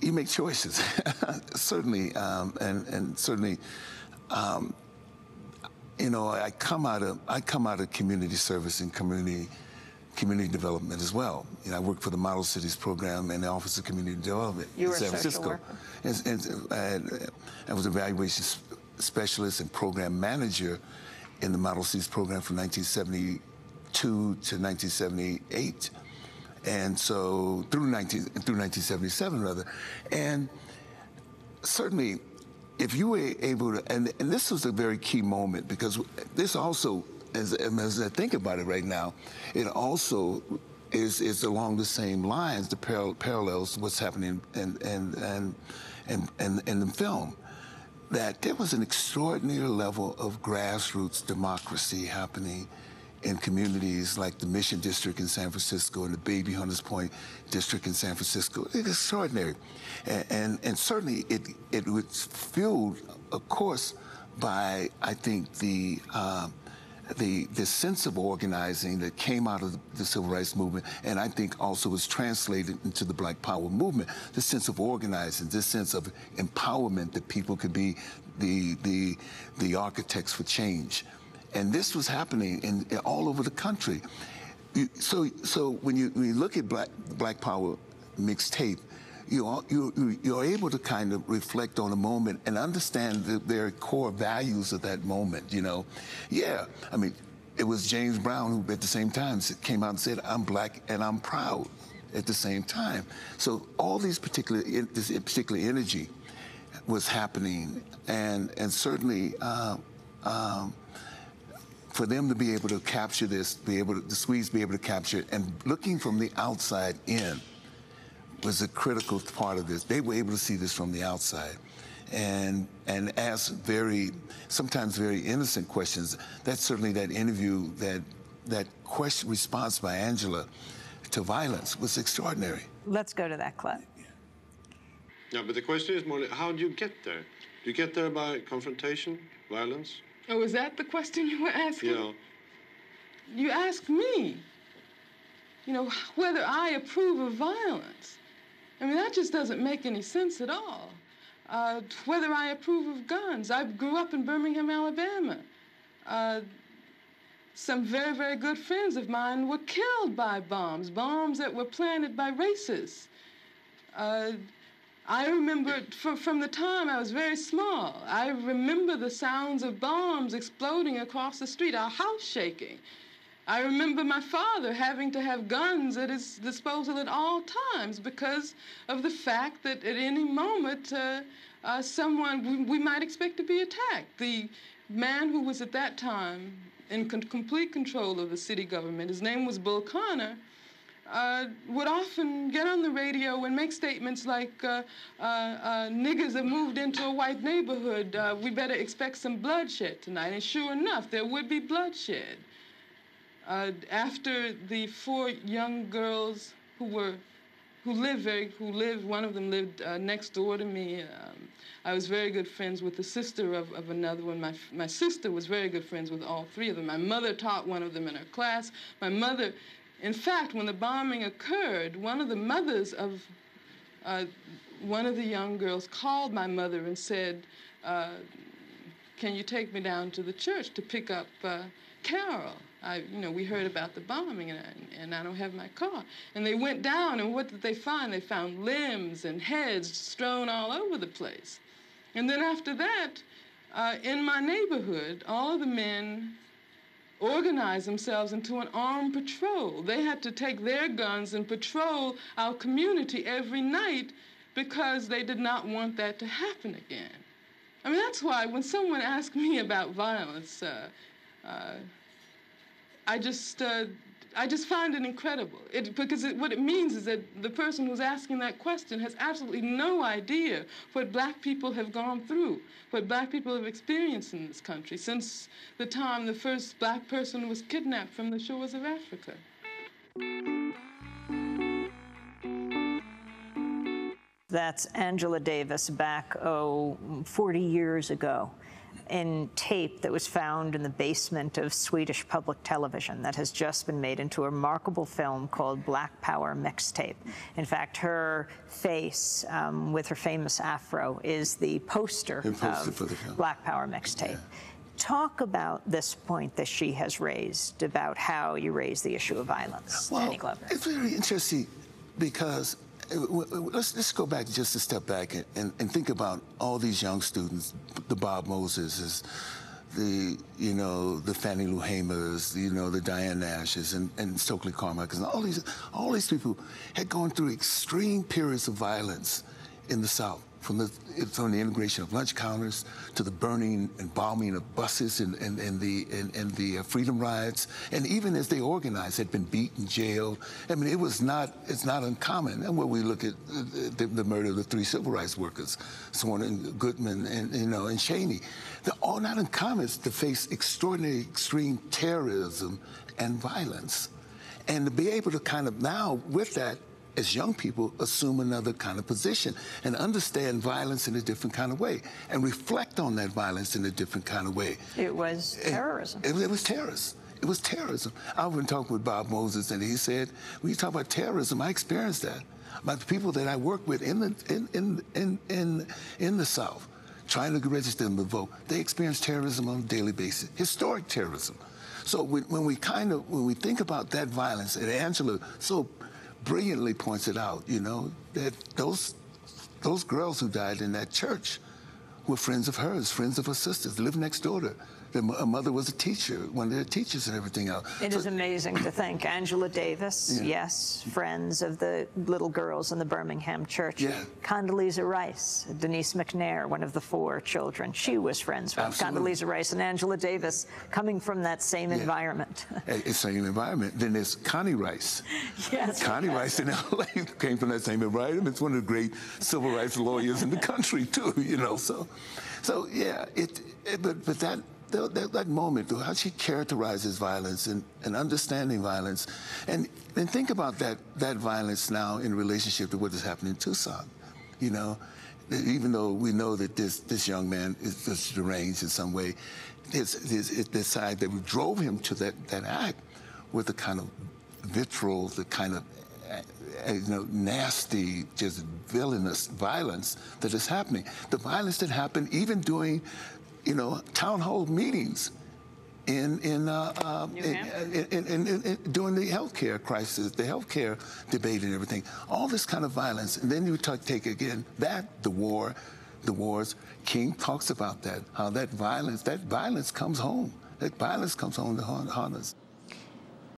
you make choices, certainly, and certainly, you know, I come out of community service and community development as well. You know, I worked for the Model Cities program and the Office of Community Development in San Francisco. And I was evaluation specialist and program manager in the Model Cities program from 1972 to 1978. And so through 1977 rather. And certainly, if you were able to, and this was a very key moment, because this also, as I think about it right now, it also is along the same lines, the parallels to what's happening in the film, that there was an extraordinary level of grassroots democracy happening in communities like the Mission District in San Francisco and the Baby Hunters Point District in San Francisco. It's extraordinary. And certainly it was fueled, of course, by, I think, the sense of organizing that came out of the Civil Rights Movement, and I think also was translated into the Black Power movement. This sense of organizing, this sense of empowerment, that people could be the architects for change. And this was happening all over the country. So when you look at Black Power Mixtape, you're able to kind of reflect on a moment and understand the very core values of that moment, you know. Yeah, I mean, it was James Brown who at the same time came out and said, "I'm black and I'm proud," at the same time. So all this particular energy was happening, and certainly for them to be able to capture this, the Swedes be able to capture it, and looking from the outside in was a critical part of this. They were able to see this from the outside and ask sometimes very innocent questions. That's certainly that interview, that response by Angela to violence was extraordinary. Let's go to that clip. Yeah, but the question is more, how do you get there? Do you get there by confrontation, violence? Oh, is that the question you were asking? Yeah. You asked me, you know, whether I approve of violence. I mean, that just doesn't make any sense at all. Whether I approve of guns. I grew up in Birmingham, Alabama. Some very, very good friends of mine were killed by bombs that were planted by racists. I remember from the time I was very small, I remember the sounds of bombs exploding across the street, our house shaking. I remember my father having to have guns at his disposal at all times because of the fact that at any moment we might expect to be attacked. The man who was at that time in complete control of the city government, his name was Bull Connor, would often get on the radio and make statements like, niggers have moved into a white neighborhood, we better expect some bloodshed tonight. And sure enough, there would be bloodshed. After the 4 young girls who lived, one of them lived next door to me. I was very good friends with the sister of another one. My sister was very good friends with all 3 of them. My mother taught one of them in her class. My mother, in fact, when the bombing occurred, one of the mothers of one of the young girls called my mother and said, can you take me down to the church to pick up Carol? We heard about the bombing, and I don't have my car. And they went down, and what did they find? They found limbs and heads strewn all over the place. And then after that, in my neighborhood, all of the men organized themselves into an armed patrol. They had to take their guns and patrol our community every night because they did not want that to happen again. I mean, that's why when someone asks me about violence, I just find it incredible. Because what it means is that the person who's asking that question has absolutely no idea what black people have gone through, what black people have experienced in this country since the time the first black person was kidnapped from the shores of Africa. That's Angela Davis back, 40 years ago. in tape that was found in the basement of Swedish public television that has just been made into a remarkable film called Black Power Mixtape. In fact, her face with her famous afro is the poster of for the film. Black Power Mixtape. Yeah. Talk about this point that she has raised about how you raise the issue of violence. Well, Danny Glover. it's very interesting because let's go back just a step back and think about all these young students, the Bob Moseses, the Fannie Lou Hamers, the Diane Nashes and Stokely Carmichaels, and all these people had gone through extreme periods of violence in the South. From the integration of lunch counters to the burning and bombing of buses and the freedom riots, and even as they organized, had been beaten, jailed. I mean, it's not uncommon. And when we look at the murder of the 3 civil rights workers, Sworn and Goodman and Cheney, they're all not uncommon to face extraordinary, extreme terrorism and violence, and to be able to kind of now with that, as young people, assume another kind of position and understand violence in a different kind of way and reflect on that violence in a different kind of way. It was terrorism. It was terrorism. It was terrorism. I've been talking with Bob Moses, and he said, when you talk about terrorism, I experienced that. About the people that I work with in the South, trying to register them to vote, they experience terrorism on a daily basis, historic terrorism. So when we think about that violence, and Angela so brilliantly points it out, that those girls who died in that church were friends of hers, friends of her sisters, lived next door to her. Their mother was a teacher, one of their teachers and everything else. It is amazing to think. Angela Davis, yes, friends of the little girls in the Birmingham church. Yeah. Condoleezza Rice, Denise McNair, one of the 4 children. She was friends with Condoleezza Rice and Angela Davis, coming from that same environment. Same environment. Then there's Connie Rice. Yes. Connie Rice in L.A. came from that same environment. It's one of the great civil rights lawyers in the country, too, So yeah, but that moment, how she characterizes violence and understanding violence, and think about that violence now in relationship to what is happening in Tucson. Even though we know that this young man is just deranged in some way, the side that drove him to that act with the kind of vitriol, the kind of nasty, just villainous violence that is happening. The violence that happened even during town hall meetings during the healthcare crisis, the healthcare debate and everything. All this kind of violence. And then you take again the wars. King talks about that, how that violence comes home. That violence comes home to haunt us.